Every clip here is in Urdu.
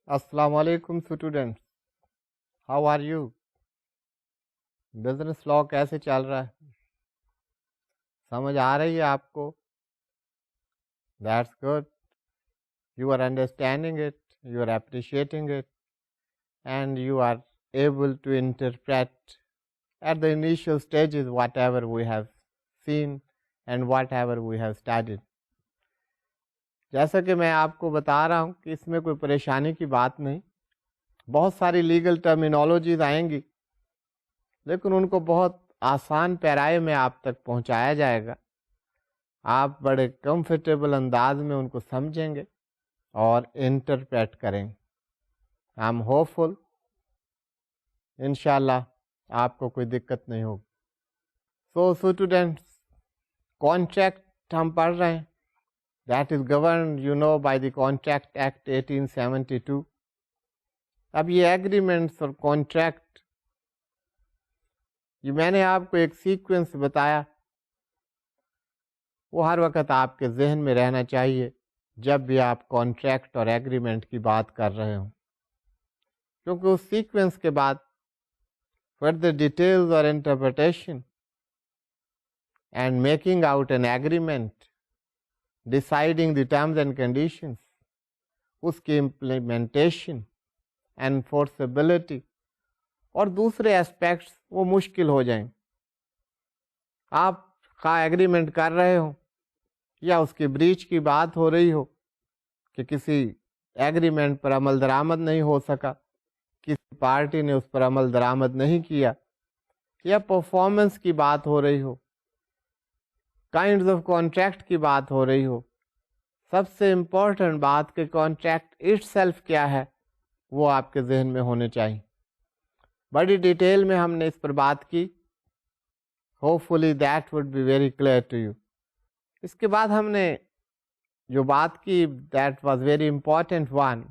السلام علیکم students, how are you? Business law کیسے چل رہا ہے؟ سمجھ آ رہی ہے آپ کو؟ That's good. You are understanding it, you are appreciating it, and you are able to interpret at the initial stages whatever we have seen and whatever we have studied. جیسا کہ میں آپ کو بتا رہا ہوں کہ اس میں کوئی پریشانی کی بات نہیں. بہت ساری لیگل ٹرمینالوجیز آئیں گی، لیکن ان کو بہت آسان پیرائے میں آپ تک پہنچایا جائے گا. آپ بڑے کمفرٹیبل انداز میں ان کو سمجھیں گے اور انٹرپریٹ کریں گے. آئی ایم ہوپ فل انشاءاللہ آپ کو کوئی دقت نہیں ہوگی. سو اسٹوڈینٹس، کانٹریکٹ ہم پڑھ رہے ہیں. That is governed, by the Contract Act 1872. اب یہ ایگریمنٹس اور کانٹریکٹ، یہ میں نے آپ کو ایک سیکوینس بتایا، وہ ہر وقت آپ کے ذہن میں رہنا چاہیے جب بھی آپ کانٹریکٹ اور ایگریمنٹ کی بات کر رہے ہوں، کیونکہ اس سیکوینس کے بعد further details or interpretation and making out an agreement, deciding the terms and conditions، اس کی implementation، enforceability اور دوسرے اسپیکٹس وہ مشکل ہو جائیں. آپ خواہ ایگریمنٹ کر رہے ہو یا اس کی بریچ کی بات ہو رہی ہو کہ کسی ایگریمنٹ پر عمل درآمد نہیں ہو سکا، کسی پارٹی نے اس پر عمل درآمد نہیں کیا، یا پرفارمنس کی بات ہو رہی ہو، کائنڈز آف کانٹریکٹ کی بات ہو رہی ہو، سب سے امپورٹنٹ بات کہ کانٹریکٹ اٹ سیلف کیا ہے وہ آپ کے ذہن میں ہونے چاہیے. بڑی ڈیٹیل میں ہم نے اس پر بات کی. Hopefully that would be very clear to you. اس کے بعد ہم نے جو بات کی that was very important one,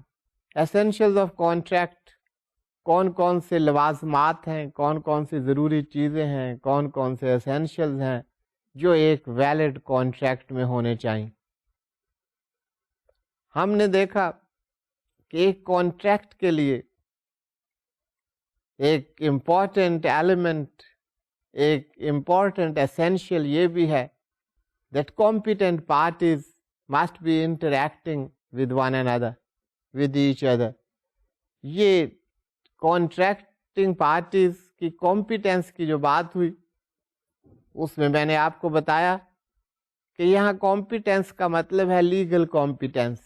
essentials of contract. کون کون سے لوازمات ہیں، کون کون سی ضروری چیزیں ہیں، کون کون سے ایسینشیلز ہیں جو ایک ویلڈ کانٹریکٹ میں ہونے چاہیے. ہم نے دیکھا کہ ایک کانٹریکٹ کے لیے ایک امپورٹنٹ ایلیمنٹ، ایک امپورٹنٹ ایسینشیل یہ بھی ہے that competent parties must be interacting with one another, with each other. یہ کانٹریکٹنگ پارٹیز کی کمپیٹنس کی جو بات ہوئی، اس میں نے آپ کو بتایا کہ یہاں کمپیٹنس کا مطلب ہے legal competence.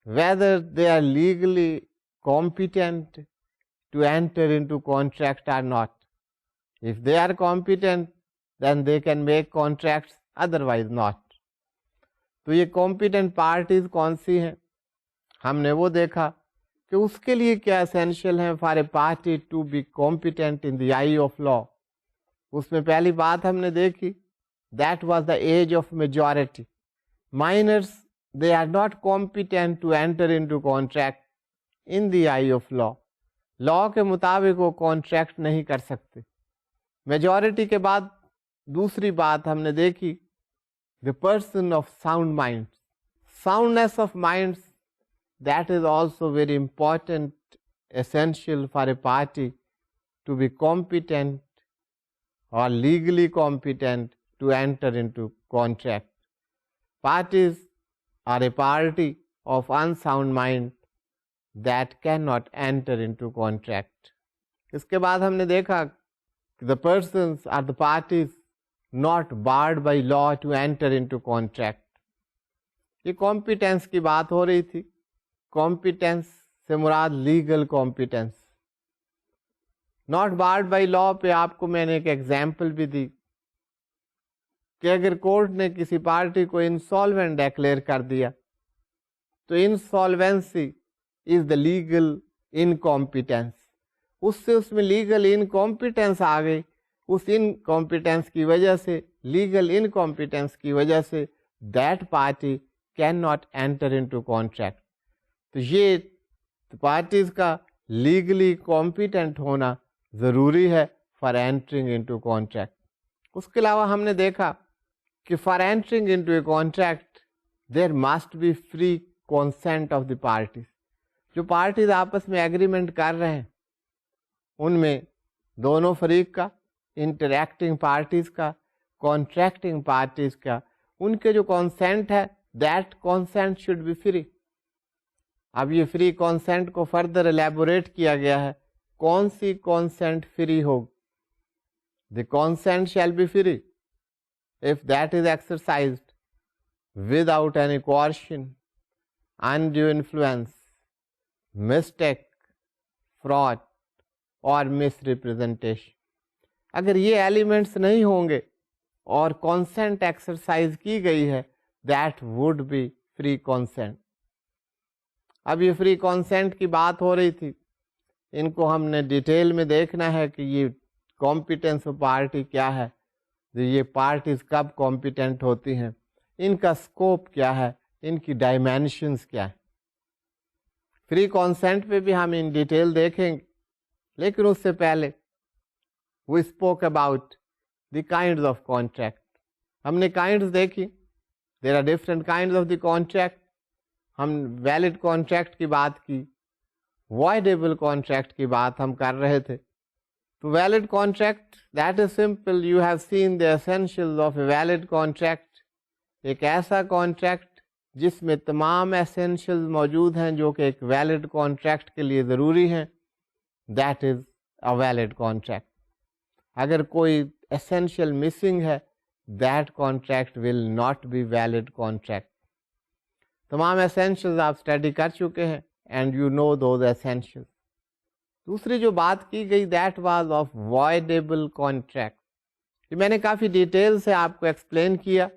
whether they are legally competent to enter into contract or not. If they are competent, then they can make contracts, otherwise not. تو یہ competent parties کون سی ہیں؟ ہم نے وہ دیکھا کہ اس کے لیے کیا essential ہیں for a party to be competent in the eye of law. اس میں پہلی بات ہم نے دیکھی that was the age of majority. Minors, they are not competent to enter into contract in the eye of law. لا کے مطابق وہ کانٹریکٹ نہیں کر سکتے. میجورٹی کے بعد دوسری بات ہم نے دیکھی the person of sound minds. Soundness of minds, that is also very important, essential for a party to be competent or legally competent to enter into contract. Parties are a party of unsound mind that cannot enter into contract. اس کے بعد ہم نے دیکھا the persons are the parties not barred by law to enter into contract. یہ competence کی بات ہو رہی تھی. competence سے مراد legal competence. not barred by law پہ آپ کو میں نے ایک ایگزامپل بھی دی کہ اگر کورٹ نے کسی پارٹی کو انسالوینٹ ڈیکلیئر کر دیا تو انسالوینسی از دا لیگل انکمپیٹنس. اس میں لیگل انکمپیٹنس آ گئی. اس انکمپیٹنس کی وجہ سے، لیگل انکمپیٹنس کی وجہ سے that party can not enter into contract. تو یہ پارٹیز کا لیگلی کمپیٹنٹ ہونا ضروری ہے فار اینٹرنگ انٹو کانٹریکٹ. اس کے علاوہ ہم نے دیکھا کہ for entering into a contract there must be free consent of the parties. جو پارٹیز آپس میں ایگریمنٹ کر رہے ہیں ان میں دونوں فریق کا، انٹریکٹنگ پارٹیز کا، کانٹریکٹنگ پارٹیز کا، ان کے جو کانسینٹ ہے that consent should be free. اب یہ فری کانسینٹ کو فردر الیبوریٹ کیا گیا ہے. کون سی کانسینٹ فری ہوگی؟ The consent shall be free if that is exercised without any coercion, undue influence, mistake, fraud اور misrepresentation. اگر یہ ایلیمنٹس نہیں ہوں گے اور کانسینٹ ایکسرسائز کی گئی ہے that would be free consent. اب یہ فری کانسینٹ کی بات ہو رہی تھی، ان کو ہم نے ڈیٹیل میں دیکھنا ہے کہ یہ کمپیٹنس آف پارٹی کیا ہے، یہ پارٹیز کب کمپیٹنٹ ہوتی ہیں، ان کا اسکوپ کیا ہے، ان کی ڈائمینشنز کیا ہے. فری کانسینٹ پہ بھی ہم ان ڈیٹیل دیکھیں گے، لیکن اس سے پہلے we spoke about the kinds of contract. ہم نے kinds دیکھی. there are different kinds of the contract. ہم valid contract کی بات کی، voidable contract کی بات ہم کر رہے تھے. تو valid contract, that is simple. You have seen the essentials of a valid contract. ایک ایسا contract جس میں تمام essentials موجود ہیں جو کہ ایک valid contract کے لیے ضروری ہیں. That is a valid contract. اگر کوئی essential missing ہے that contract will not be valid contract. تمام essentials آپ اسٹڈی کر چکے ہیں and you know those essentials. دوسری جو بات کی گئی that was of voidable contract. یہ میں نے کافی ڈیٹیل سے آپ کو ایکسپلین کیا.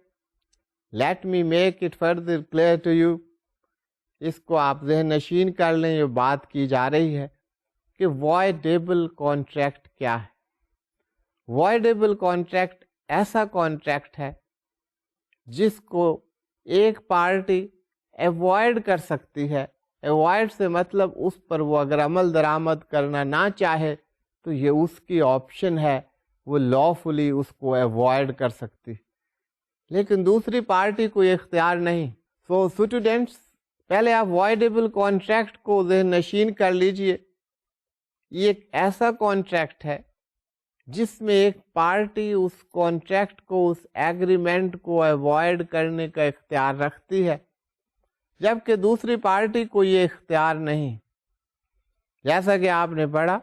Let me make it further clear to you. اس کو آپ ذہن نشین کر لیں. یہ بات کی جا رہی ہے کہ voidable contract کیا ہے. voidable contract ایسا کانٹریکٹ ہے جس کو ایک پارٹی ایوائڈ کر سکتی ہے. ایوائڈ سے مطلب اس پر وہ اگر عمل درآمد کرنا نہ چاہے تو یہ اس کی آپشن ہے، وہ لافلی اس کو ایوائڈ کر سکتی، لیکن دوسری پارٹی کو یہ اختیار نہیں. سو اسٹوڈینٹس، پہلے آپ وائڈیبل کانٹریکٹ کو ذہن نشین کر لیجئے. یہ ایک ایسا کانٹریکٹ ہے جس میں ایک پارٹی اس کانٹریکٹ کو، اس ایگریمنٹ کو ایوائڈ کرنے کا اختیار رکھتی ہے، جبکہ دوسری پارٹی کو یہ اختیار نہیں. جیسا کہ آپ نے پڑھا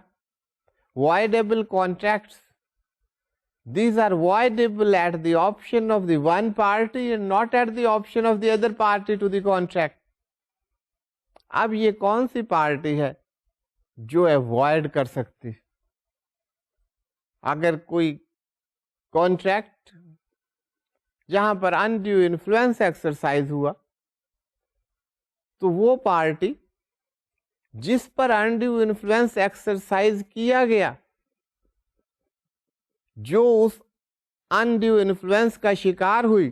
voidable contracts, these are voidable at the option of the one party and not at the option of the other party to the contract. اب یہ کون سی پارٹی ہے جو ایوائڈ کر سکتی؟ اگر کوئی کانٹریکٹ جہاں پر انڈیو انفلوئنس ایکسرسائز ہوا تو وہ پارٹی جس پر انڈیو انفلوئنس ایکسرسائز کیا گیا، جو اس انڈیو انفلوئنس کا شکار ہوئی،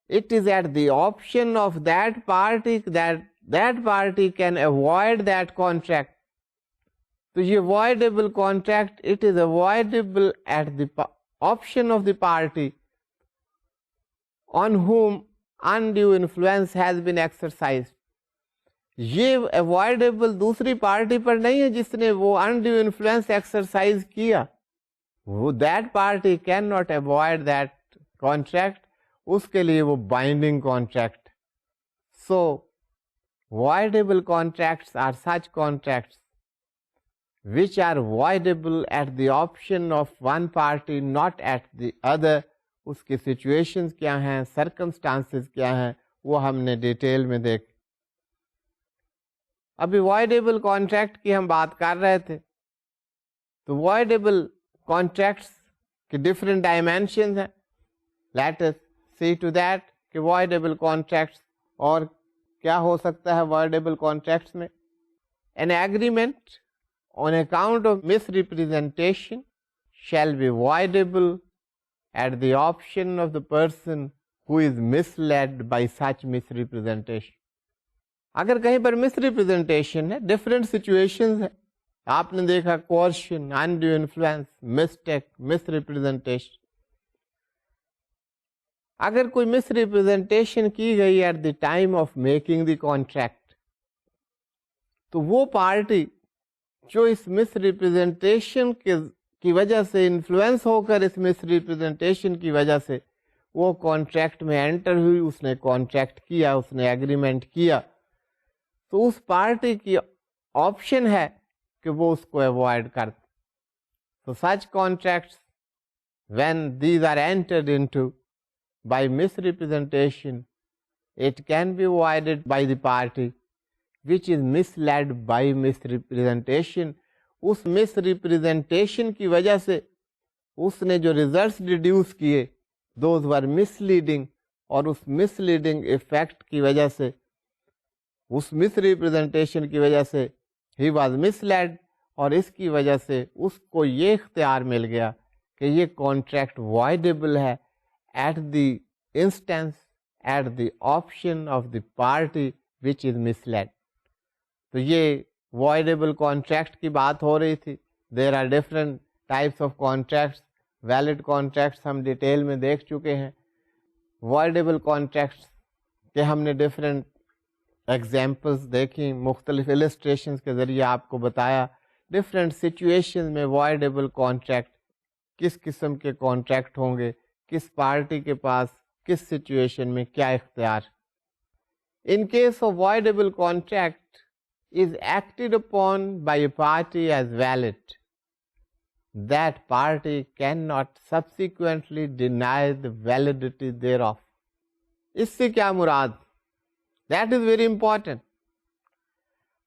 it is at the option of that party that party can avoid that contract. تو یہ voidable contract, it is avoidable at the option of the party on whom undue influence has been exercised. یہ avoidable دوسری پارٹی پر نہیں ہے جس نے وہ undue influence exercise کیا. وہ that party cannot avoid that contract. اس کے لیے وہ binding contract. So voidable contracts are such contracts which are voidable at the option of one party, not at the other. اس کی سچویشنز کیا ہیں، سرکمسٹانسز کیا ہیں، وہ ہم نے ڈیٹیل میں دیکھ. ابھی voidable contract کی ہم بات کر رہے تھے. تو voidable contracts کے different dimensions ہیں. Let us see to that کہ voidable contracts اور کیا ہو سکتا ہے voidable contracts میں. An agreement on account of misrepresentation shall be voidable at the option of the person who is misled by such misrepresentation. اگر کہیں پر misrepresentation ہے، different situations ہے. آپ نے دیکھا coercion, undue influence, mistake, misrepresentation. اگر کوئی misrepresentation کی گئی at the time of making the contract تو وہ پارٹی جو اس مس ریپرزنٹیشن کی وجہ سے انفلوئنس ہو کر اس مس ریپرزنٹیشن کی وجہ سے وہ کانٹریکٹ میں انٹر ہوئی، اس نے کانٹریکٹ کیا، اس نے ایگریمنٹ کیا، تو اس پارٹی کی آپشن ہے کہ وہ اس کو اوائڈ کر دے. So such contracts, when these are entered into by misrepresentation, it can be avoided by the party which is misled by misrepresentation. Us misrepresentation کی وجہ سے اس نے جو results deduce کیے those were misleading، اور اس misleading effect کی وجہ سے، اس misrepresentation کی وجہ سے he was misled، اور اس کی وجہ سے اس کو یہ اختیار مل گیا کہ یہ کانٹریکٹ وائڈیبل ہے at the instance, at the option of the party which is misled. تو یہ وائڈیبل کانٹریکٹ کی بات ہو رہی تھی. There are different types of contracts. Valid contracts ہم ڈیٹیل میں دیکھ چکے ہیں. وائڈیبل کانٹریکٹس کے ہم نے ڈفرینٹ ایگزامپلس دیکھی، مختلف السٹریشنز کے ذریعے آپ کو بتایا ڈفرینٹ سچویشن میں وائڈیبل کانٹریکٹ کس قسم کے کانٹریکٹ ہوں گے، کس پارٹی کے پاس کس سچویشن میں کیا اختیار. In case of voidable contract is acted upon by a party as valid, that party can not subsequently deny the validity thereof. اس سے کیا مراد؟ That is very important.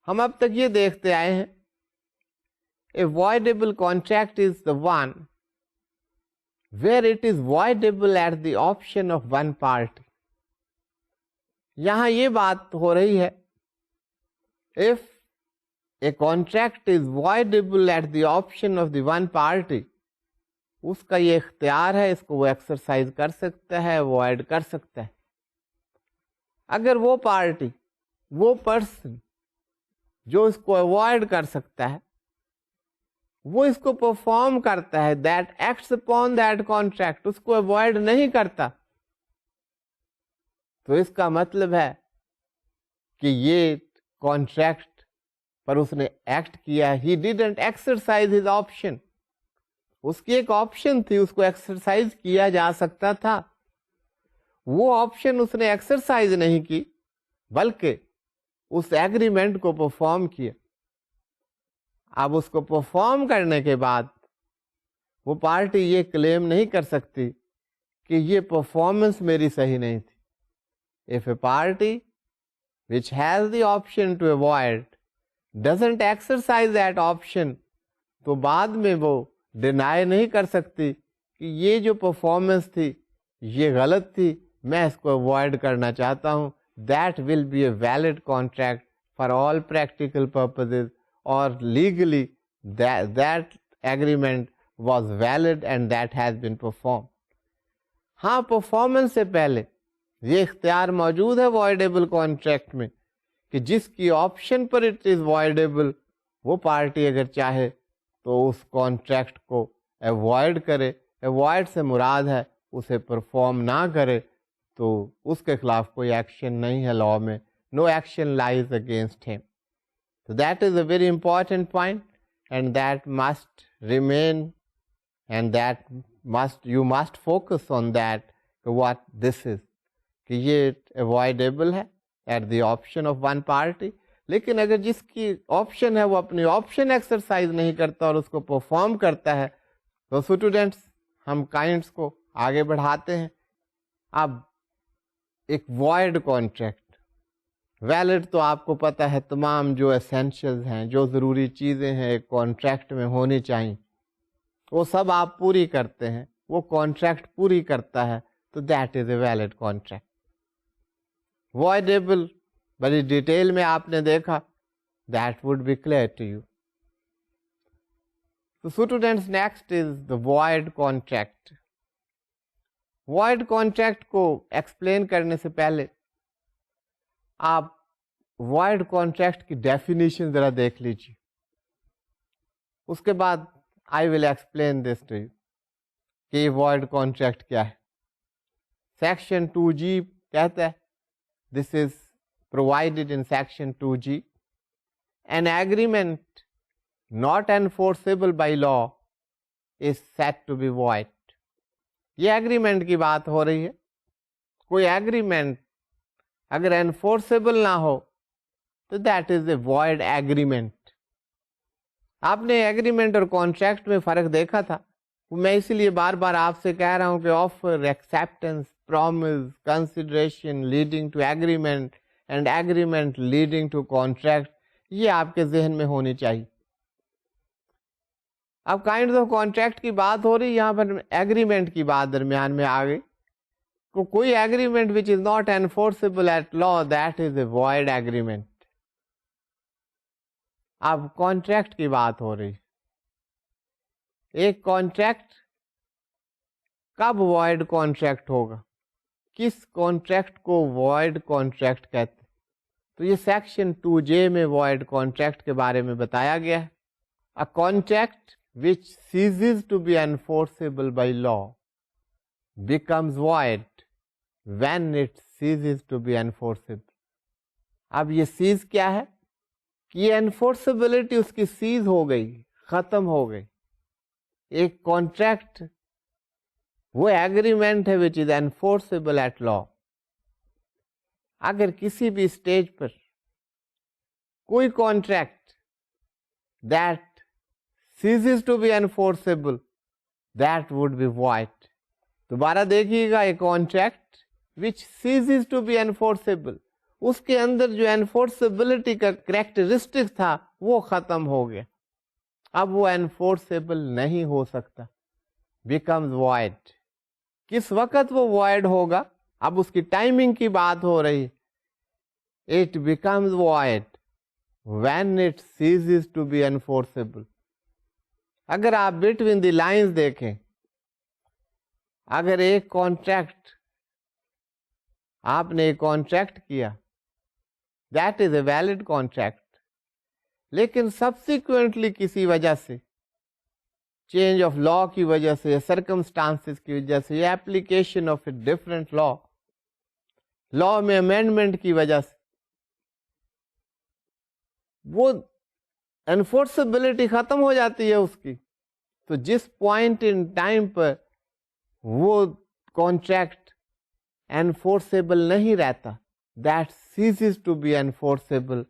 ہم اب تک یہ دیکھتے آئے ہیں a voidable contract is the one where it is voidable at the option of one party. یہاں یہ بات ہو رہی ہے if a contract is voidable at the option of the one party، اس کا یہ اختیار ہے، اس کو وہ ایکسرسائز کر سکتا ہے، void کر سکتا ہے. اگر وہ پارٹی، وہ پرسن جو اس کو اوائڈ کر سکتا ہے، وہ اس کو پرفارم کرتا ہے، that acts upon that contract, اس کو اوائڈ نہیں کرتا، تو اس کا مطلب ہے کہ یہ کانٹریکٹ پر اس نے ایکٹ کیا. He didn't exercise his option. اس کی ایک آپشن تھی، اس کو ایکسرسائز کیا جا سکتا تھا، وہ آپشن اس نے ایکسرسائز نہیں کی بلکہ اس ایگریمنٹ کو پرفارم کیا. اب اس کو پرفارم کرنے کے بعد وہ پارٹی یہ کلیم نہیں کر سکتی کہ یہ پرفارمنس میری صحیح نہیں تھی. If a party which has the option to avoid doesn't exercise that option، تو بعد میں وہ ڈینائی نہیں کر سکتی کہ یہ جو پرفارمنس تھی یہ غلط تھی، میں اس کو اوائڈ کرنا چاہتا ہوں. That will be a valid contract for all practical purposes، اور legally that agreement was valid and that has been performed. ہاں، پرفارمنس سے پہلے یہ اختیار موجود ہے voidable contract میں کہ جس کی option per it is voidable، وہ پارٹی اگر چاہے تو اس کانٹریکٹ کو اوائڈ کرے. اوائڈ سے مراد ہے اسے پرفارم نہ کرے، تو اس کے خلاف کوئی ایکشن نہیں ہے لا میں. No action lies against him. So that is a very important point, and that must remain, and that you must focus on that, what this is, کہ یہ avoidable ہے at the option of one party. لیکن اگر جس کی آپشن ہے وہ اپنی آپشن ایکسرسائز نہیں کرتا اور اس کو پرفارم کرتا ہے، تو اسٹوڈینٹس ہم کائنڈس کو آگے بڑھاتے ہیں. اب ایک وائڈ کانٹریکٹ، ویلڈ تو آپ کو پتہ ہے تمام جو اسینشلز ہیں، جو ضروری چیزیں ہیں ایک کانٹریکٹ میں ہونی چاہیے، وہ سب آپ پوری کرتے ہیں، وہ کانٹریکٹ پوری کرتا ہے، تو that is a valid contract. Voidable بڑی ڈیٹیل میں آپ نے دیکھا، that would be clear to you. تو students next is the void contract. Void contract کو ایکسپلین کرنے سے پہلے آپ وائڈ کانٹریکٹ کی ڈیفینیشن ذرا دیکھ لیجیے، اس کے بعد I will explain this to you کہ یہ وائڈ کانٹریکٹ کیا ہے. سیکشن 2G کہتا ہے دس از provided in section 2G. an agreement not enforceable by law is said to be void. یہ agreement کی بات ہو رہی ہے. کوئی agreement اگر enforceable نہ ہو تو that is a void agreement. آپ نے agreement اور contract میں فرق دیکھا تھا. میں اسی لیے بار بار آپ سے کہہ رہا ہوں کہ offer, acceptance, promise, consideration leading to agreement and agreement leading to contract, یہ آپ کے ذہن میں ہونی چاہیے. اب کائنڈ آف کانٹریکٹ کی بات ہو رہی, یہاں پر ایگریمنٹ کی بات درمیان میں آ گئی. کوئی agreement which is not enforceable at law, that is a void agreement. اب کانٹریکٹ کی بات ہو رہی. ایک کانٹریکٹ کب وائڈ کانٹریکٹ ہوگا, کس کانٹریکٹ کو وائڈ کانٹریکٹ کہتے. تو یہ سیکشن 2J میں وائڈ کانٹریکٹ کے بارے میں بتایا گیا ہے. A contract which ceases to be enforceable by law becomes void when it ceases to be enforceable. اب یہ سیز کیا ہے کہ یہ انفورسبلٹی اس کی سیز ہو گئی, ختم ہو گئی. ایک کانٹریکٹ وہ ایگریمنٹ ہے which is enforceable at law. اگر کسی بھی اسٹیج پر کوئی contract that ceases to be enforceable, that would be void. دوبارہ دیکھیے گا, ایک contract which ceases to be enforceable, اس کے اندر جو انفورسبلٹی کا کریکٹرسٹک تھا وہ ختم ہو گیا, اب وہ انفورسیبل نہیں ہو سکتا. becomes void. کس وقت وہ void ہوگا, اب اس کی ٹائمنگ کی بات ہو رہی. it becomes void when it ceases to be enforceable. اگر آپ بٹوین دی لائنز دیکھیں, اگر ایک کانٹریکٹ آپ نے ایک کانٹریکٹ کیا, that is a valid contract, لیکن سبسیکوینٹلی کسی وجہ سے, چینج آف لا کی وجہ سے, سرکمسٹانسز کی وجہ سے, یا ایپلیکیشن آف اے ڈفرینٹ لا, لا میں امینڈمنٹ کی وجہ سے, وہ انفورسبلٹی ختم ہو جاتی ہے اس کی. تو جس پوائنٹ ان ٹائم پر وہ کانٹریکٹ انفورسیبل نہیں رہتا, دیٹ سیزز ٹو بی انفورسیبل,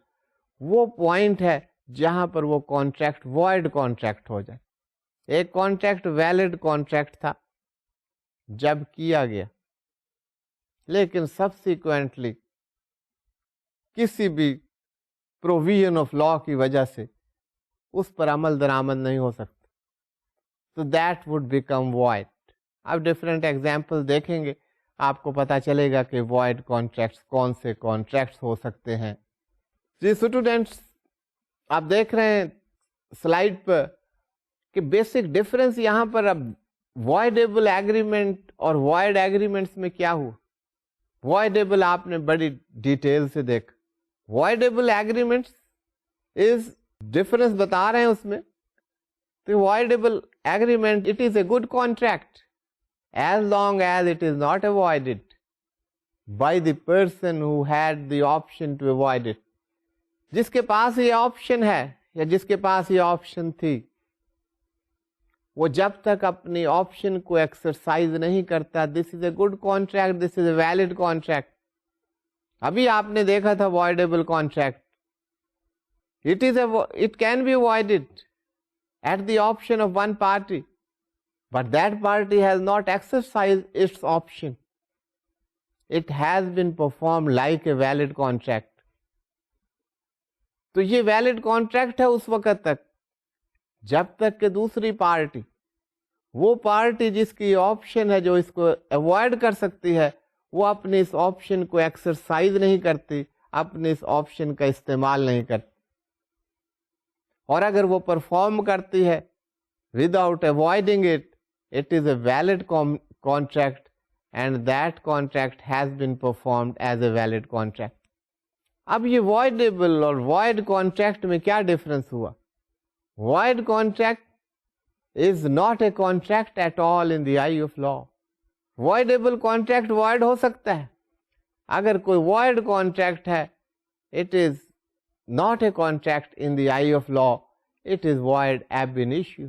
وہ پوائنٹ ہے جہاں پر وہ کانٹریکٹ وائڈ کانٹریکٹ ہو جائے. ایک کانٹریکٹ ویلڈ کانٹریکٹ تھا جب کیا گیا, لیکن سبسیکوینٹلی کسی بھی پروویژن آف لا کی وجہ سے اس پر عمل درآمد نہیں ہو سکتا, تو دیٹ وڈ بیکم وائڈ. اب ڈفرینٹ ایگزامپل دیکھیں گے, آپ کو پتا چلے گا کہ وائڈ کانٹریکٹس کون سے کانٹریکٹس ہو سکتے ہیں. جی اسٹوڈینٹس, آپ دیکھ رہے ہیں سلائڈ پر کہ بیسک ڈفرینس یہاں پر اب وائڈیبل ایگریمنٹ اور وائڈ ایگریمنٹس میں کیا ہوا. وائڈیبل آپ نے بڑی ڈیٹیل سے دیکھا. وائڈیبل ایگریمنٹس از ڈفرنس بتا رہے ہیں اس میں. تو voidable agreement it is a good contract as long as it is not avoided by the person who had the option to avoid it. جس کے پاس یہ آپشن ہے یا جس کے پاس یہ آپشن تھی, وہ جب تک اپنی آپشن کو ایکسرسائز نہیں کرتا, this is a good contract, this is a valid contract. ابھی آپ نے دیکھا تھا voidable contract, it can be avoided at the option of one party, but that party has not exercised its option. It has been performed like a valid contract. تو یہ ویلڈ کانٹریکٹ ہے اس وقت تک جب تک کہ دوسری پارٹی, وہ پارٹی جس کی آپشن ہے جو اس کو اوائڈ کر سکتی ہے, وہ اپنے اس آپشن کو ایکسرسائز نہیں کرتی, اپنے اس آپشن کا استعمال نہیں کرتی. اور اگر وہ پرفارم کرتی ہے without avoiding it, it is a valid contract and that contract has been performed as a valid contract. اب یہ voidable اور void contract میں کیا ڈفرنس ہوا. void contract is not a contract at all in the eye of law. voidable contract void ہو سکتا ہے. اگر کوئی void contract ہے, it is not a contract in the eye of law, it is void ab initio.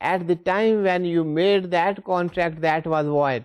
at the time when you made that contract, that was void.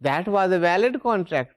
that was a valid contract.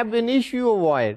ab initio void,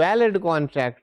valid contract,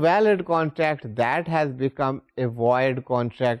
valid contract that has become a void contract,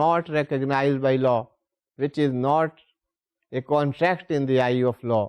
not recognized by law, which is not a contract in the eye of law.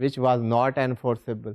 which was not enforceable,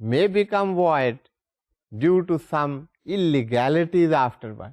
may become void due to some illegalities afterward.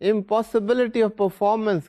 impossibility of performance,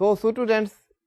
So students,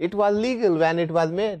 It was legal when it was made.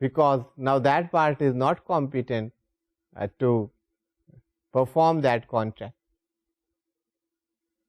because now that party is not competent to perform that contract.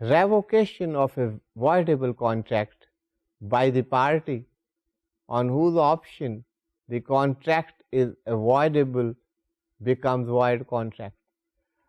revocation of a voidable contract by the party on whose option the contract is avoidable becomes void contract.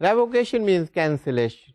revocation means cancellation.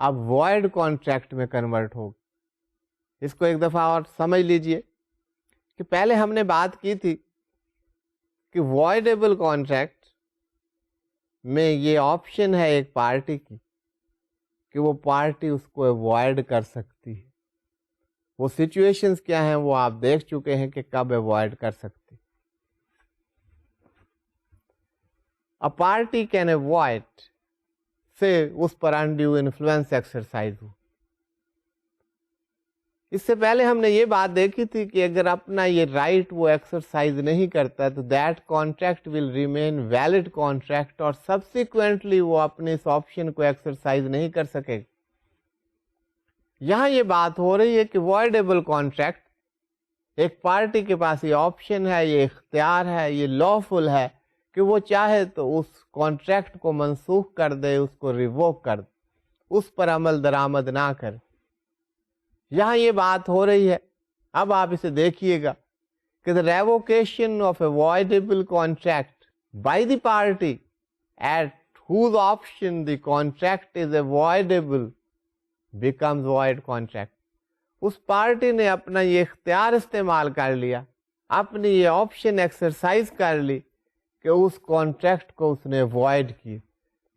اب void contract میں کنورٹ ہوگی. اس کو ایک دفعہ اور سمجھ لیجئے کہ پہلے ہم نے بات کی تھی کہ voidable contract میں یہ آپشن ہے ایک پارٹی کی کہ وہ پارٹی اس کو اوائڈ کر سکتی ہے. وہ سچویشنز کیا ہیں وہ آپ دیکھ چکے ہیں کہ کب اوائڈ کر سکتی. A party can avoid سے اس پر undue influence ایکسرسائز ہو. اس سے پہلے ہم نے یہ بات دیکھی تھی کہ اگر اپنا یہ رائٹ وہ ایکسرسائز نہیں کرتا تو that contract will remain valid contract اور سبسیکوینٹلی وہ اپنے اس آپشن کو ایکسرسائز نہیں کر سکے گا. یہاں یہ بات ہو رہی ہے کہ وائڈیبل کانٹریکٹ ایک پارٹی کے پاس یہ آپشن ہے, یہ اختیار ہے, یہ لافل ہے کہ وہ چاہے تو اس کانٹریکٹ کو منسوخ کر دے, اس کو ریووک کر دے, اس پر عمل درآمد نہ کرے. یہاں یہ بات ہو رہی ہے. اب آپ اسے دیکھیے گا کہ the revocation of a voidable contract by the party at whose option the contract is avoidable becomes void contract. Us party نے اپنا یہ اختیار استعمال کر لیا, اپنی یہ آپشن ایکسرسائز کر لی کہ اس کانٹریکٹ کو اس نے void کی.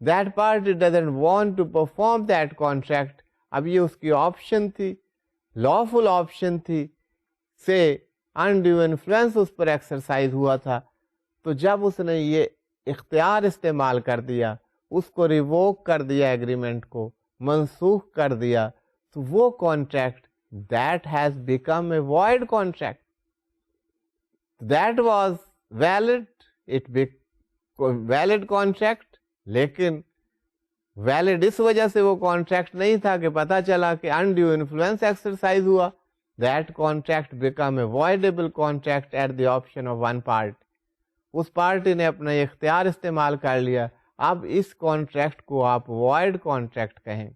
That party doesn't want to perform that contract. اب یہ اس کی آپشن تھی, لافل آپشن تھی, سے انڈیو انفلوئنس اس پر ایکسرسائز ہوا تھا. تو جب اس نے یہ اختیار استعمال کر دیا, اس کو ریووک کر دیا, ایگریمنٹ کو منسوخ کر دیا, تو وہ contract that has become a void contract. That was valid, it became valid contract, لیکن ویلڈ اس وجہ سے وہ کانٹریکٹ نہیں تھا کہ پتا چلا کہ انڈیو انفلوئنس ایکسرسائز ہوا. That contract become a voidable contract at the option of one party. اس پارٹی نے اپنا اختیار استعمال کر لیا. اب اس کانٹریکٹ کو آپ void contract کہیں.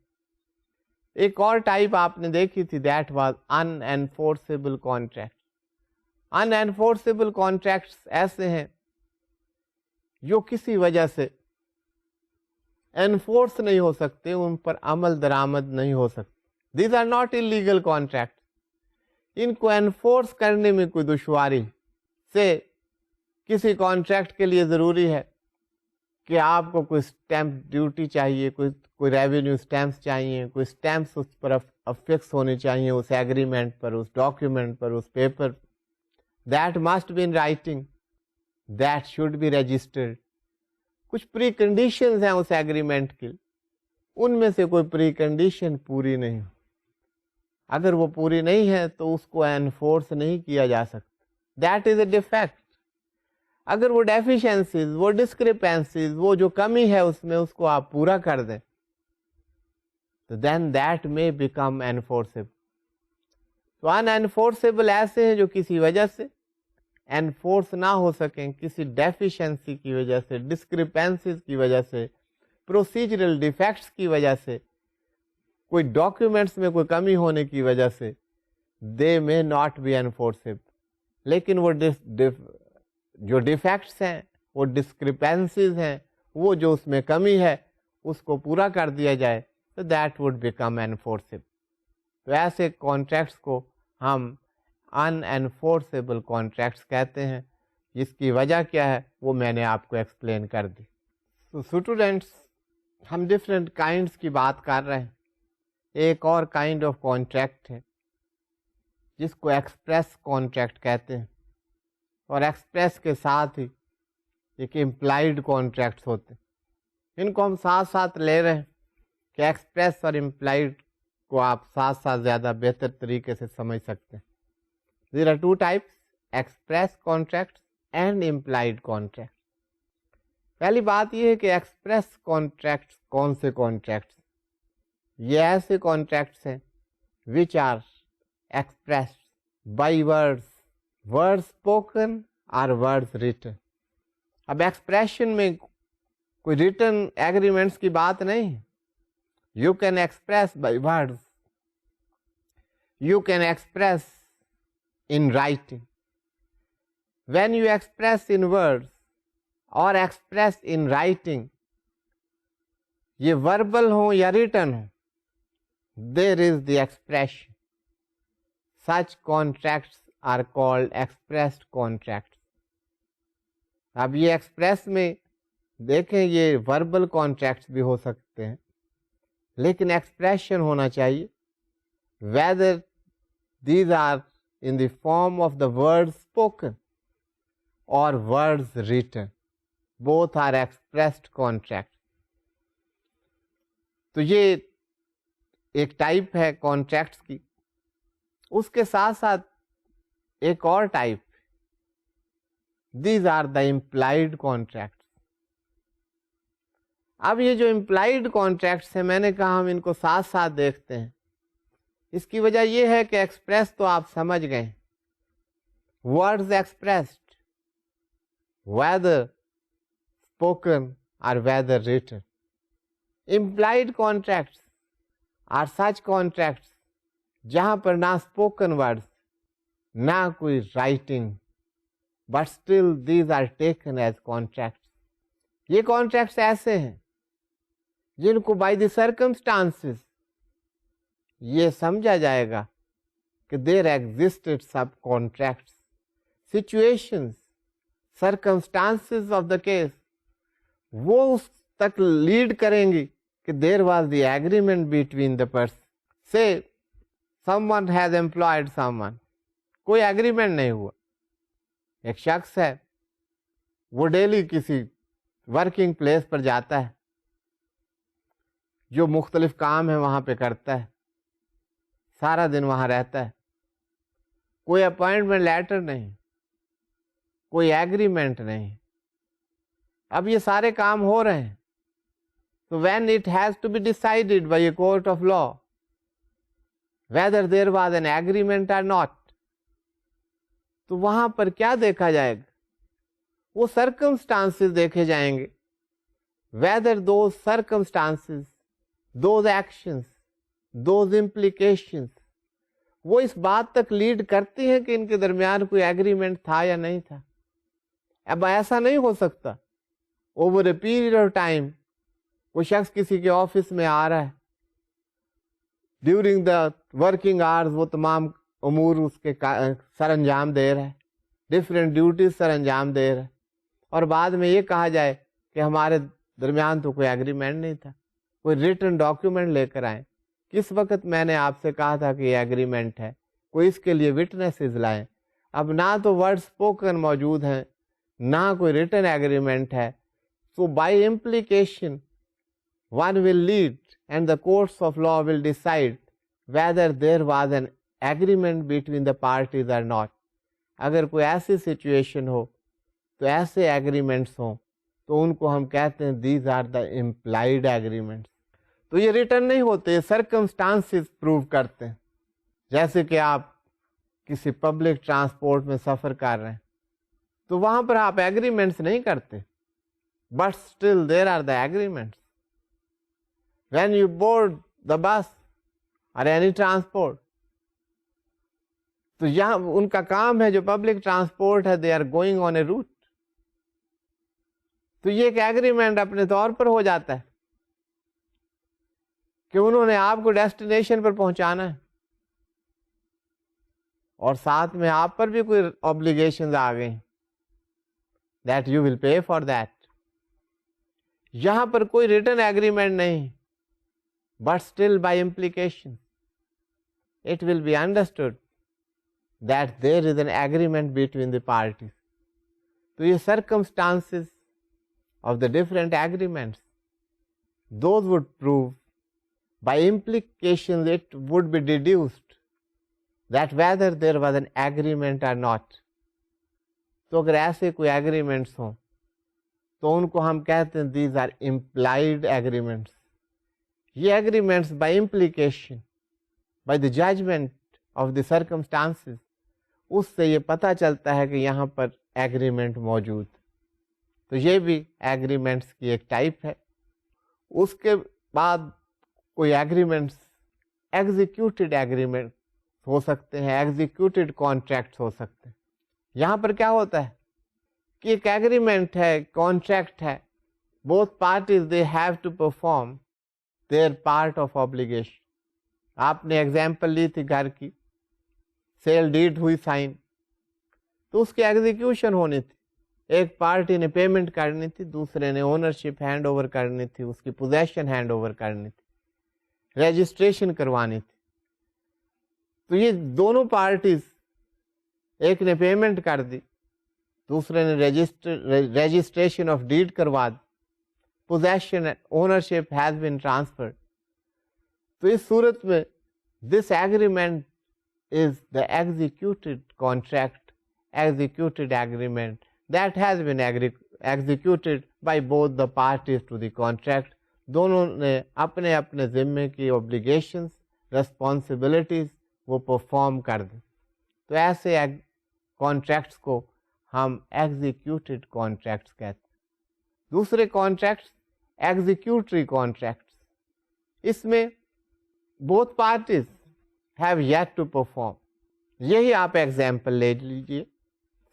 ایک اور ٹائپ آپ نے دیکھی تھی, that was unenforceable contract. unenforceable contracts ایسے ہیں جو کسی وجہ سے انفورس نہیں ہو سکتے, ان پر عمل درآمد نہیں ہو سکتے. These are not illegal contracts. ان کو انفورس کرنے میں کوئی دشواری سے کسی کانٹریکٹ کے لیے ضروری ہے کہ آپ کو کوئی اسٹیمپ ڈیوٹی چاہیے, کوئی ریونیو اسٹیمپس چاہیے, کوئی اسٹیمپس اس پر افکس ہونے چاہیے, اس ایگریمنٹ پر, اس ڈاکیومنٹ پر, اس paper. That must be in writing, that should be registered. کچھ پری کنڈیشنز ہیں اس ایگریمنٹ کی, ان میں سے کوئی پری کنڈیشن پوری نہیں. اگر وہ پوری نہیں ہے تو اس کو انفورس نہیں کیا جا سکتا. That is a defect. اگر وہ ڈیفیشنسیز, وہ ڈسکریپنسیز, وہ جو کمی ہے اس میں, اس کو آپ پورا کر دیں تو دین دیٹ میں بیکم انفورسیبل. تو ان انفورسیبل ایسے ہیں جو کسی وجہ سے انفورس نہ ہو سکیں, کسی ڈیفیشنسی کی وجہ سے, ڈسکریپنسیز کی وجہ سے, پروسیجرل ڈیفیکٹس کی وجہ سے, کوئی ڈاکیومنٹس میں کوئی کمی ہونے کی وجہ سے, دے میں ناٹ بی انفورسیبل. لیکن وہ جو ڈیفیکٹس ہیں, وہ ڈسکریپنسیز ہیں, وہ جو اس میں کمی ہے اس کو پورا کر دیا جائے تو دیٹ وڈ بیکم انفورسیبل. تو ایسے کانٹریکٹس کو ہم ان انفورسیبل کانٹریکٹس کہتے ہیں. جس کی وجہ کیا ہے وہ میں نے آپ کو ایکسپلین کر دی. تو اسٹوڈینٹس, ہم ڈفرینٹ کائنڈس کی بات کر رہے ہیں. ایک اور کائنڈ آف کانٹریکٹ ہے جس کو ایکسپریس کانٹریکٹ کہتے ہیں, اور ایکسپریس کے ساتھ ہی ایک امپلائڈ کانٹریکٹس ہوتے ہیں. ان کو ہم ساتھ ساتھ لے رہے ہیں کہ ایکسپریس اور امپلائڈ کو آپ ساتھ ساتھ زیادہ بہتر طریقے سے سمجھ سکتے ہیں. There are two types, express contracts and implied contracts. پہلی بات یہ ہے کہ ایکسپریس کانٹریکٹس کون سے کانٹریکٹس؟ یہ ایسے کانٹریکٹس ہیں which are expressed by words, words spoken or words written. اب ایکسپریشن میں کوئی ریٹن ایگریمنٹس کی بات نہیں. You can express by words, you can express in writing. When you express in words or express in writing, یہ وربل ہوں یا ریٹن ہوں, there is the expression. Such contracts are called expressed contracts. اب یہ ایکسپریس میں دیکھیں یہ وربل کانٹریکٹس بھی ہو سکتے ہیں، لیکن ایکسپریشن ہونا چاہیے. whether these are in the form of the words spoken or words written, both are expressed contracts. تو یہ ایک ٹائپ ہے کانٹریکٹس کی. اس کے ساتھ ساتھ ایک اور type, these are the implied contracts. اب یہ جو امپلائڈ کانٹریکٹس ہیں، میں نے کہا ہم ان کو ساتھ ساتھ دیکھتے ہیں. اس کی وجہ یہ ہے کہ ایکسپریس تو آپ سمجھ گئے، words expressed whether spoken or whether written. Implied contracts are such contracts جہاں پر نہ spoken words نہ کوئی writing, but still these are taken as contracts. یہ contracts ایسے ہیں جن کو by the circumstances یہ سمجھا جائے گا کہ there existed sub contracts, situations, circumstances of the case وہ اس تک لیڈ کریں گی کہ there was the agreement between the person. Say someone has employed someone, کوئی agreement نہیں ہوا. ایک شخص ہے وہ ڈیلی کسی ورکنگ پلیس پر جاتا ہے، جو مختلف کام ہے وہاں پہ کرتا ہے، سارا دن وہاں رہتا ہے، کوئی اپوائنٹمنٹ لیٹر نہیں، کوئی ایگریمنٹ نہیں. اب یہ سارے کام ہو رہے ہیں، تو when it has to be decided by a court of law whether there was an agreement or not, تو وہاں پر کیا دیکھا جائے گا؟ وہ circumstances دیکھے جائیں گے. whether those circumstances, those actions, those implications وہ اس بات تک لیڈ کرتی ہیں کہ ان کے درمیان کوئی ایگریمنٹ تھا یا نہیں تھا. اب ایسا نہیں ہو سکتا over a period of time وہ شخص کسی کے آفس میں آ رہا ہے، ڈیورنگ دا ورکنگ آورز وہ تمام امور اس کے سر انجام دے رہا ہے، ڈفرینٹ ڈیوٹیز سر انجام دے رہا ہے، اور بعد میں یہ کہا جائے کہ ہمارے درمیان تو کوئی ایگریمنٹ نہیں تھا، کوئی ریٹن ڈاکیومنٹ لے کر آئیں. کس وقت میں نے آپ سے کہا تھا کہ یہ ایگریمنٹ ہے، کوئی اس کے لیے وٹنسز لائیں. اب نہ تو ورڈ اسپوکن موجود ہیں، نہ کوئی ریٹن ایگریمنٹ ہے. So by implication one will lead and the courts of law will decide whether there was an agreement between the parties or not. اگر کوئی ایسی سچویشن ہو تو ایسے ایگریمنٹس ہوں تو ان کو ہم کہتے ہیں these are the implied agreements. تو یہ ریٹن نہیں ہوتے، یہ سرکمسٹانسز پروو کرتے ہیں. جیسے کہ آپ کسی پبلک ٹرانسپورٹ میں سفر کر رہے ہیں تو وہاں پر آپ ایگریمنٹس نہیں کرتے، but still there are the agreements. when you board the bus or any transport, تو یہاں ان کا کام ہے جو پبلک ٹرانسپورٹ ہے، they are going on a route. تو یہ ایک ایگریمنٹ اپنے طور پر ہو جاتا ہے کہ انہوں نے آپ کو ڈیسٹینیشن پر پہنچانا ہے، اور ساتھ میں آپ پر بھی کوئی اوبلیگیشنز آ گئی that you will pay for that. یہاں پر کوئی ریٹن ایگریمنٹ نہیں، but still by implication it will be understood that there is an agreement between the parties. تو یہ circumstances of the different agreements, those would prove by implications it would be deduced that whether there was an agreement or not. تو اگر ایسے کوئی agreements ہوں تو ان کو ہم کہتے ہیں these are implied agreements. یہ agreements by implication, by the judgment of the circumstances، اس سے یہ پتہ چلتا ہے کہ یہاں پر ایگریمنٹ موجود. تو یہ بھی ایگریمنٹس کی ایک ٹائپ ہے. اس کے بعد کوئی ایگریمنٹس ایگزیکیوٹیڈ ایگریمنٹ ہو سکتے ہیں، ایگزیکیوٹیڈ کانٹریکٹس ہو سکتے ہیں. یہاں پر کیا ہوتا ہے کہ ایک ایگریمنٹ ہے، کانٹریکٹ ہے، both parties they have to perform their part of obligation. آپ نے ایگزامپل لی تھی گھر کی، سیل ڈیڈ ہوئی سائن، تو اس کی ایگزیکیوشن ہونی تھی، ایک پارٹی نے پیمنٹ کرنی تھی، دوسرے نے اونرشپ ہینڈ اوور کرنی تھی، اس کی پوزیشن ہینڈ اوور کرنی تھی، رجسٹریشن کروانی تھی. تو یہ دونوں پارٹیز، ایک نے پیمنٹ کر دی، دوسرے نے رجسٹریشن آف ڈیڈ کروا دی، possession ownership has been transferred. تو اس صورت میں this agreement is the executed contract, executed agreement that has been executed by both the parties to the contract. دونوں نے اپنے اپنے ذمے کی obligations, responsibilities وہ perform کر دیں. تو ایسے contracts کو ہم executed contracts کہتے ہیں. دوسرے contracts executory contracts. اس میں both parties have yet to perform. یہی آپ ایگزامپل لے لیجیے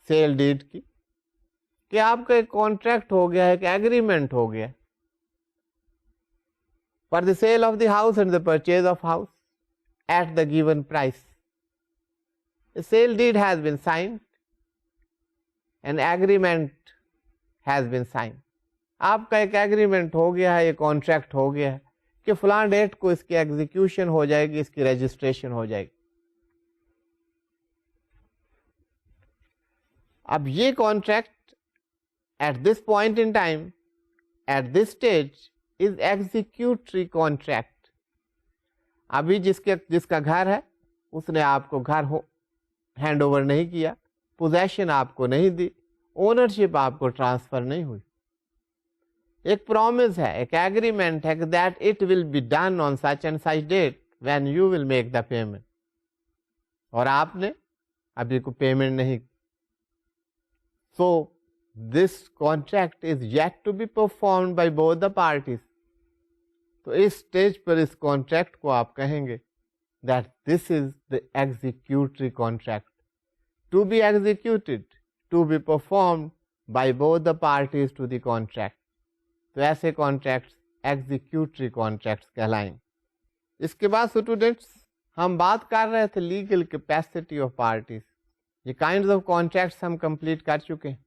سیل ڈیڈ کی، کہ آپ کا ایک کانٹریکٹ ہو گیا ہے، ایک ایگریمنٹ ہو گیا for the sale of the house and the purchase of house at the given price. Sale deed has been signed and agreement has been signed. آپ کا ایک ایگریمنٹ ہو گیا ہے، یہ کانٹریکٹ ہو گیا ہے کہ فلاں ڈیٹ کو اس کی ایگزیکیوشن ہو جائے گی، اس کی رجسٹریشن ہو جائے گی. اب یہ contract at this point in time, at this stage is executory contract. ابھی جس کا گھر ہے اس نے آپ کو گھر ہینڈ اوور نہیں کیا، پوزیشن آپ کو نہیں دی، اونرشپ آپ کو ٹرانسفر نہیں ہوئی. ایک پرومس ہے، ایک ایگریمنٹ ہے کہ that it will be done on such and such date when you will make the payment. اور آپ نے ابھی کو پیمنٹ نہیں. So this contract is yet to be performed by both the parties. تو اس stage پر اس contract کو آپ کہیں گے that this is the executory contract, to be executed, to be performed by both the parties to the contract. تو ایسے contracts executory contracts کہلائیں. اس کے بعد اسٹوڈینٹس ہم بات کر رہے تھے legal capacity of parties. یہ kinds of contracts ہم complete کر چکے ہیں.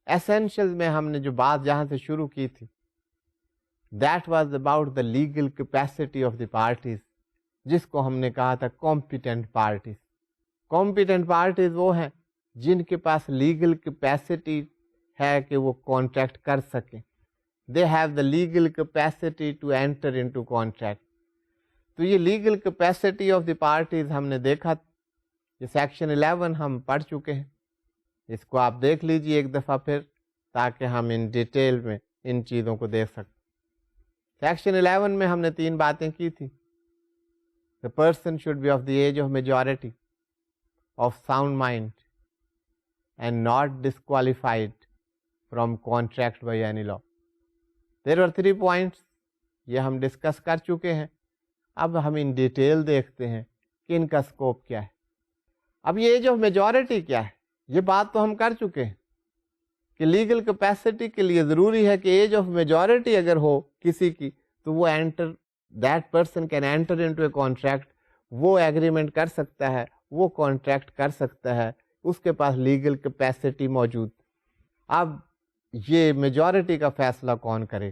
ایسینشل میں ہم نے جو بات جہاں سے شروع کی تھی that was about the legal capacity of the parties, جس کو ہم نے کہا تھا کمپیٹنٹ پارٹیز. کمپیٹنٹ پارٹیز وہ ہیں جن کے پاس لیگل کیپیسٹی ہے کہ وہ کانٹریکٹ کر سکیں. They have the legal capacity to enter into contract. تو یہ legal capacity of the parties ہم نے دیکھا، یہ سیکشن 11 ہم پڑھ چکے ہیں. اس کو آپ دیکھ لیجیے ایک دفعہ پھر تاکہ ہم ان ڈیٹیل میں ان چیزوں کو دیکھ سکیں. سیکشن 11 میں ہم نے 3 باتیں کی تھی. The person should be of the age of majority, of sound mind, and not disqualified from contract by any law. There were 3 points. یہ ہم ڈسکس کر چکے ہیں. اب ہم ان ڈیٹیل دیکھتے ہیں کہ ان کا اسکوپ کیا ہے. اب یہ ایج آف میجورٹی کیا ہے، یہ بات تو ہم کر چکے ہیں کہ لیگل کیپیسٹی کے لیے ضروری ہے کہ ایج آف میجورٹی اگر ہو کسی کی تو وہ that person can enter into a contract, وہ ایگریمنٹ کر سکتا ہے، وہ کانٹریکٹ کر سکتا ہے، اس کے پاس لیگل کیپیسٹی موجود. اب یہ میجورٹی کا فیصلہ کون کرے؟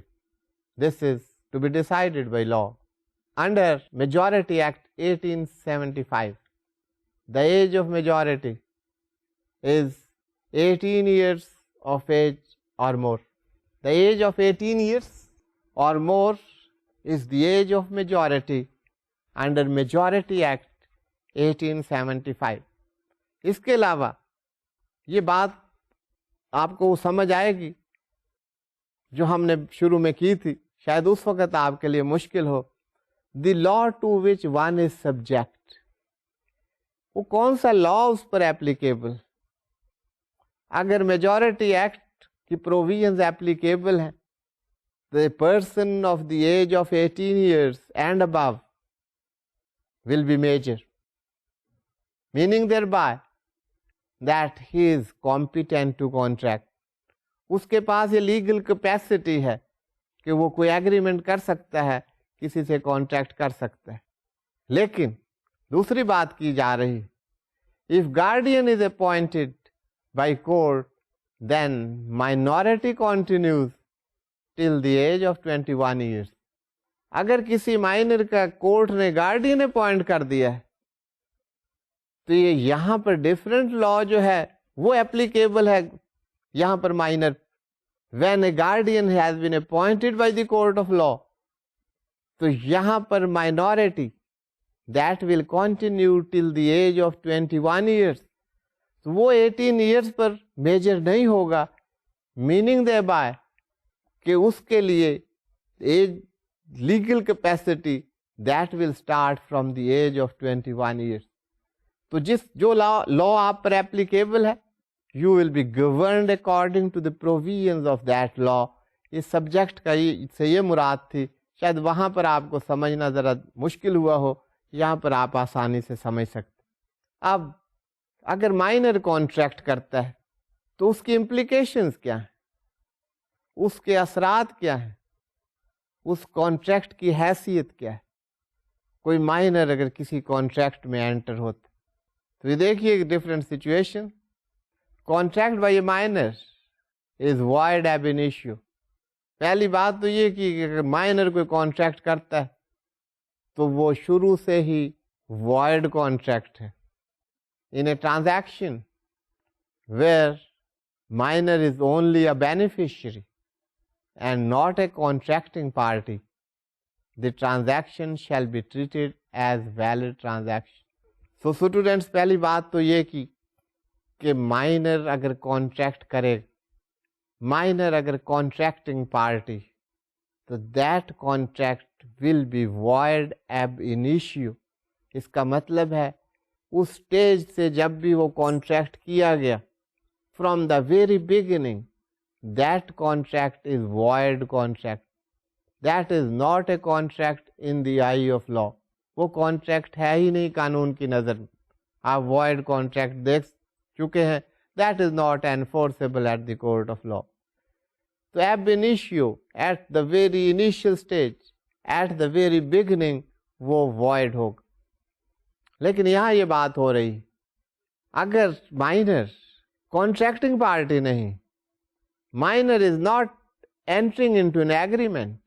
This is to be decided by law under majority act 1875. The age of majority is 18 years of age or more. The age of 18 years or more is the age of majority under Majority Act 1875. اس کے علاوہ یہ بات آپ کو سمجھ آئے گی جو ہم نے شروع میں کی تھی، شاید اس وقت آپ کے لیے مشکل ہو. The law to which one is subject، وہ کون سا لا اس پر اپلیکیبل. اگر میجورٹی ایکٹ کی پروویژنز اپلیکیبل ہیں، the person of the age of 18 years and above will be major, meaning thereby that he is competent to contract. اس کے پاس یہ لیگل کیپیسٹی ہے کہ وہ کوئی ایگریمنٹ کر سکتا ہے، کسی سے کانٹریکٹ کر سکتا ہے. لیکن دوسری بات کی جا رہی, if guardian is appointed by court, then minority continues till the age of 21 years. اگر کسی مائنر کا کورٹ نے گارڈین اپوائنٹ کر دیا ہے تو یہ یہاں پر ڈفرینٹ لا جو ہے وہ اپلیکیبل ہے یہاں پر minor. when a guardian has been appointed by the court of law, تو یہاں پر minority that will continue till the age of 21 years, تو وہ 18 years پر میجر نہیں ہوگا. میننگ thereby کہ اس کے لیے age legal capacity that will start from the age of 21 years. تو جو لا آپ پر اپلیکیبل ہے, you will be governed according to the provisions of that law. اس سبجیکٹ کا سے یہ مراد تھی, شاید وہاں پر آپ کو سمجھنا ذرا مشکل ہوا ہو, یہاں پر آپ آسانی سے سمجھ سکتے. اب اگر مائنر کانٹریکٹ کرتا ہے تو اس کی امپلیکیشنز کیا ہیں, اس کے اثرات کیا ہیں, اس کانٹریکٹ کی حیثیت کیا ہے. کوئی مائنر اگر کسی کانٹریکٹ میں انٹر ہوتا تو یہ دیکھیے different situation. Contract by a minor is void ab initio. پہلی بات تو یہ کہ اگر مائنر کوئی کانٹریکٹ کرتا ہے تو وہ شروع سے ہی وائڈ کانٹریکٹ ہے. In a transaction where minor is only a beneficiary and not a contracting party, the transaction shall be treated as valid transaction. So students, پہلی بات تو یہ کی کہ مائنر اگر کانٹریکٹ کرے, مائنر اگر کانٹریکٹنگ پارٹی, تو that contract will be void ab initio. اس کا مطلب ہے اس سٹیج سے جب بھی وہ کانٹریکٹ کیا گیا, from the very beginning, that contract is void contract. That is not a contract in the eye of law. وہ کانٹریکٹ ہے ہی نہیں قانون کی نظر میں. آپ void contract دیکھ چکے ہیں. That is not enforceable at the court of law. تو ab initio, at the very initial stage, at the very beginning, وہ void ہوگا. لیکن یہاں یہ بات ہو رہی, اگر مائنر کانٹریکٹنگ پارٹی نہیں, minor is not entering into an agreement,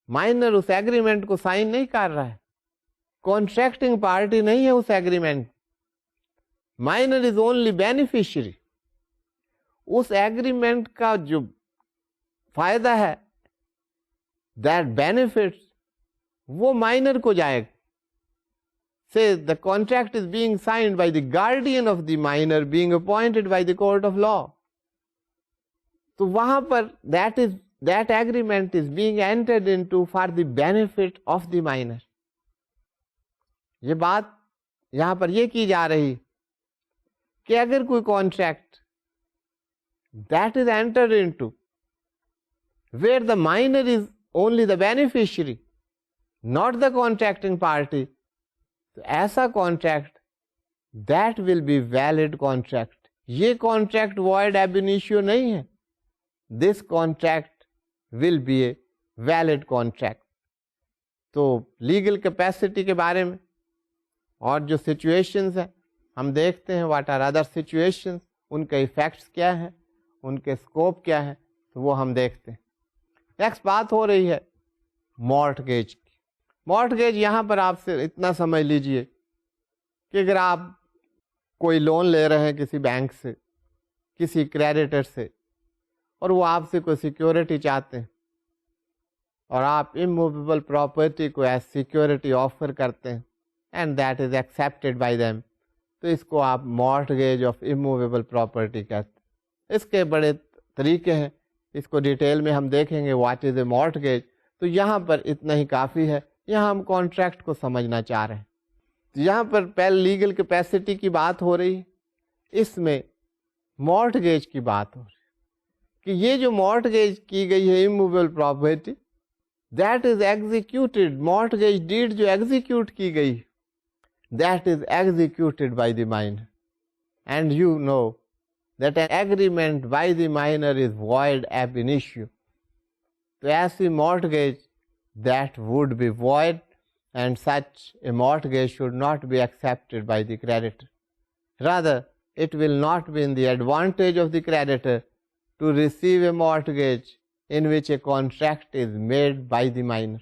minor اس ایگریمنٹ کو سائن نہیں کر رہا ہے, کانٹریکٹنگ پارٹی نہیں ہے اس agreement, minor is only beneficiary. اس ایگریمنٹ کا جو فائدہ ہے, دیٹ بینیفٹ, وہ مائنر کو جائے گا. Say the contract is being signed by the guardian of the minor being appointed by the court of law. تو وہاں پر that agreement is being entered into for the benefit of the minor. یہ بات یہاں پر یہ کی جا رہی کہ اگر کوئی contract that is entered into where the minor is only the beneficiary, not the contracting party, تو ایسا contract that will be valid contract. یہ کانٹریکٹ وائڈ ایب انیشیو نہیں ہے. This contract will be a valid contract. تو لیگل کیپیسٹی کے بارے میں اور جو سچویشنز ہیں ہم دیکھتے ہیں, واٹ آر ادر سچویشنز, ان کے ایفیکٹس کیا ہیں, ان کے اسکوپ کیا ہے, تو وہ ہم دیکھتے ہیں. نیکسٹ بات ہو رہی ہے مارٹگیج کی. مارٹگیج یہاں پر آپ سے اتنا سمجھ لیجئے کہ اگر آپ کوئی لون لے رہے ہیں کسی بینک سے, کسی کریڈیٹر سے, اور وہ آپ سے کوئی سیکیورٹی چاہتے ہیں اور آپ اموویبل پراپرٹی کو ایز سیکیورٹی آفر کرتے ہیں and that is accepted by them, تو اس کو آپ مارٹگیج آف اموویبل پراپرٹی کہتے ہیں. اس کے بڑے طریقے ہیں, اس کو ڈیٹیل میں ہم دیکھیں گے واٹ از اے مارٹگیج. تو یہاں پر اتنا ہی کافی ہے, یہاں ہم کانٹریکٹ کو سمجھنا چاہ رہے ہیں. تو یہاں پر پہلے لیگل کیپیسٹی کی بات ہو رہی ہے, اس میں مارٹگیج کی بات ہو رہی ہے کہ یہ جو مارٹگیج کی گئی ہے immovable property, that is executed, mortgage deed جو ایگزیکیوٹ کی گئی, that is executed by the minor. And you know that an agreement by the minor is void ab initio. تو ایسی mortgage that would be void and such a mortgage should not be accepted by the creditor. Rather, it will not be in the advantage of the creditor to receive a mortgage in which a contract is made by the minor.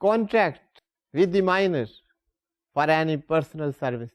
contract with the minor for any personal service.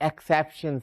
exceptions.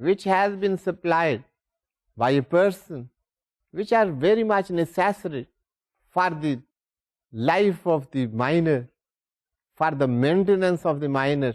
which has been supplied by a person which are very much necessary for the life of the minor, for the maintenance of the minor,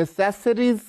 necessaries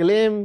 claim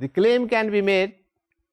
The claim can be made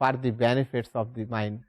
for the benefits of the minor.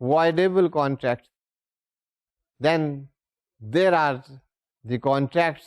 voidable contracts. Then there are the contracts